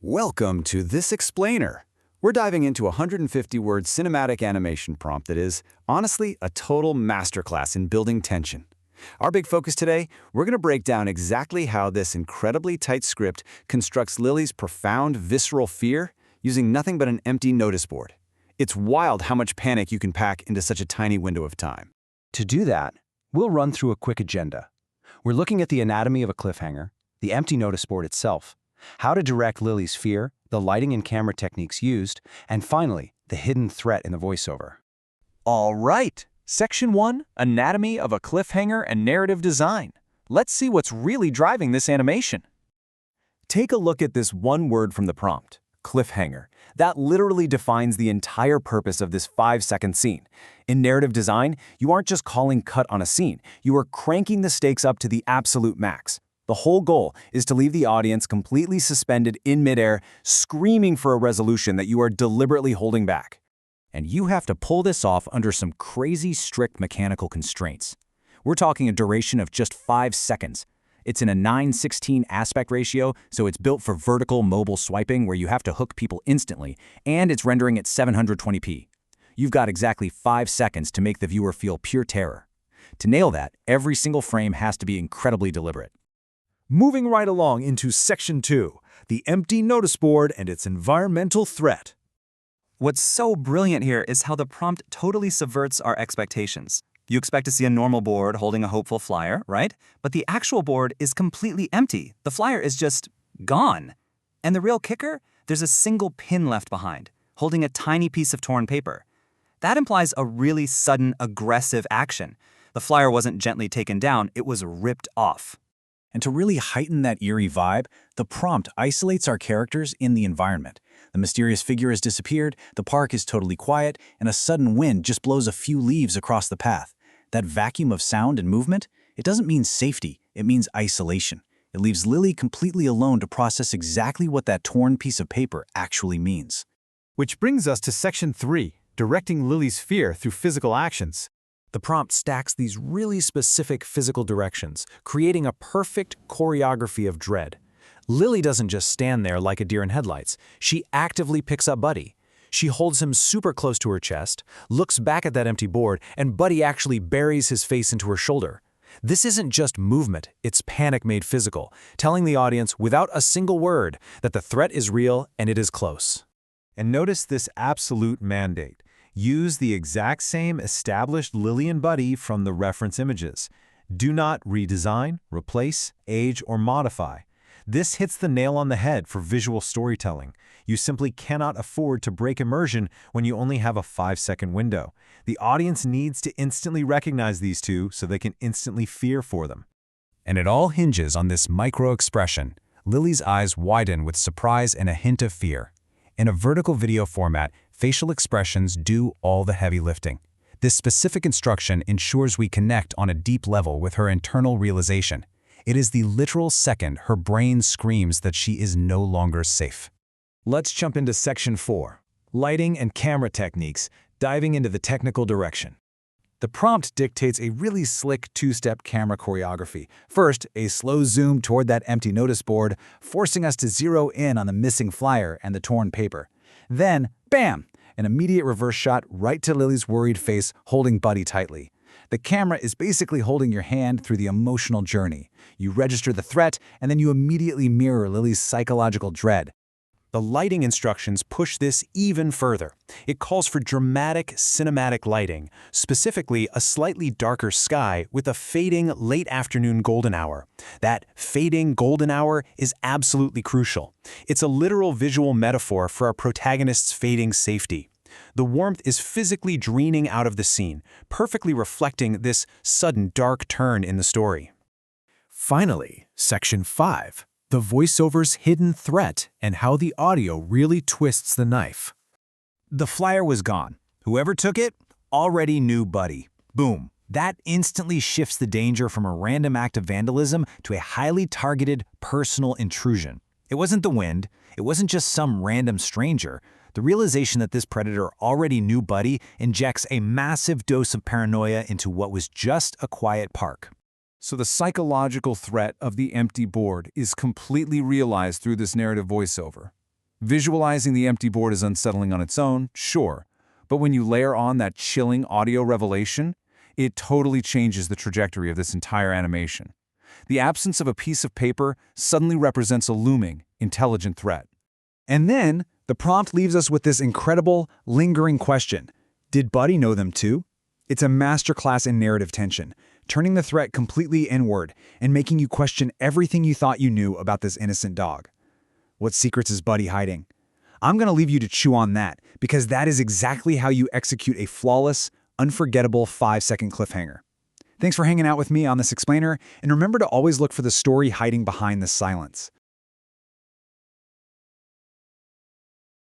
Welcome to This Explainer. We're diving into a 150-word cinematic animation prompt that is, honestly, a total masterclass in building tension. Our big focus today, we're going to break down exactly how this incredibly tight script constructs Lily's profound, visceral fear using nothing but an empty notice board. It's wild how much panic you can pack into such a tiny window of time. To do that, we'll run through a quick agenda. We're looking at the anatomy of a cliffhanger, the empty notice board itself, how to direct Lily's fear, the lighting and camera techniques used, and finally, the hidden threat in the voiceover. All right, Section 1, Anatomy of a Cliffhanger and Narrative Design. Let's see what's really driving this animation. Take a look at this one word from the prompt, cliffhanger. That literally defines the entire purpose of this 5-second scene. In narrative design, you aren't just calling cut on a scene, you are cranking the stakes up to the absolute max. The whole goal is to leave the audience completely suspended in midair, screaming for a resolution that you are deliberately holding back. And you have to pull this off under some crazy strict mechanical constraints. We're talking a duration of just 5 seconds. It's in a 9:16 aspect ratio, so it's built for vertical mobile swiping where you have to hook people instantly, and it's rendering at 720p. You've got exactly 5 seconds to make the viewer feel pure terror. To nail that, every single frame has to be incredibly deliberate. Moving right along into Section 2, the empty notice board and its environmental threat. What's so brilliant here is how the prompt totally subverts our expectations. You expect to see a normal board holding a hopeful flyer, right? But the actual board is completely empty. The flyer is just gone. And the real kicker? There's a single pin left behind, holding a tiny piece of torn paper. That implies a really sudden, aggressive action. The flyer wasn't gently taken down, it was ripped off. And to really heighten that eerie vibe, the prompt isolates our characters in the environment. The mysterious figure has disappeared, the park is totally quiet, and a sudden wind just blows a few leaves across the path. That vacuum of sound and movement, it doesn't mean safety, it means isolation. It leaves Lily completely alone to process exactly what that torn piece of paper actually means. Which brings us to Section 3, directing Lily's fear through physical actions. The prompt stacks these really specific physical directions, creating a perfect choreography of dread. Lily doesn't just stand there like a deer in headlights. She actively picks up Buddy. She holds him super close to her chest, looks back at that empty board, and Buddy actually buries his face into her shoulder. This isn't just movement, it's panic made physical, telling the audience without a single word that the threat is real and it is close. And notice this absolute mandate. Use the exact same established Lily and Buddy from the reference images. Do not redesign, replace, age, or modify. This hits the nail on the head for visual storytelling. You simply cannot afford to break immersion when you only have a 5-second window. The audience needs to instantly recognize these two so they can instantly fear for them. And it all hinges on this micro-expression. Lily's eyes widen with surprise and a hint of fear. In a vertical video format, facial expressions do all the heavy lifting. This specific instruction ensures we connect on a deep level with her internal realization. It is the literal second her brain screams that she is no longer safe. Let's jump into Section 4, lighting and camera techniques, diving into the technical direction. The prompt dictates a really slick 2-step camera choreography. First, a slow zoom toward that empty notice board, forcing us to zero in on the missing flyer and the torn paper. Then, bam! An immediate reverse shot right to Lily's worried face holding Buddy tightly. The camera is basically holding your hand through the emotional journey. You register the threat, and then you immediately mirror Lily's psychological dread. The lighting instructions push this even further. It calls for dramatic, cinematic lighting, specifically a slightly darker sky with a fading late afternoon golden hour. That fading golden hour is absolutely crucial. It's a literal visual metaphor for our protagonist's fading safety. The warmth is physically draining out of the scene, perfectly reflecting this sudden dark turn in the story. Finally, Section 5. The voiceover's hidden threat and how the audio really twists the knife. The flyer was gone. Whoever took it already knew Buddy. Boom. That instantly shifts the danger from a random act of vandalism to a highly targeted personal intrusion. It wasn't the wind. It wasn't just some random stranger. The realization that this predator already knew Buddy injects a massive dose of paranoia into what was just a quiet park. So the psychological threat of the empty board is completely realized through this narrative voiceover. Visualizing the empty board is unsettling on its own, sure, but when you layer on that chilling audio revelation, it totally changes the trajectory of this entire animation. The absence of a piece of paper suddenly represents a looming, intelligent threat. And then, the prompt leaves us with this incredible, lingering question. Did Buddy know them too? It's a masterclass in narrative tension, turning the threat completely inward and making you question everything you thought you knew about this innocent dog. What secrets is Buddy hiding? I'm going to leave you to chew on that, because that is exactly how you execute a flawless, unforgettable 5-second cliffhanger. Thanks for hanging out with me on this explainer, and remember to always look for the story hiding behind the silence.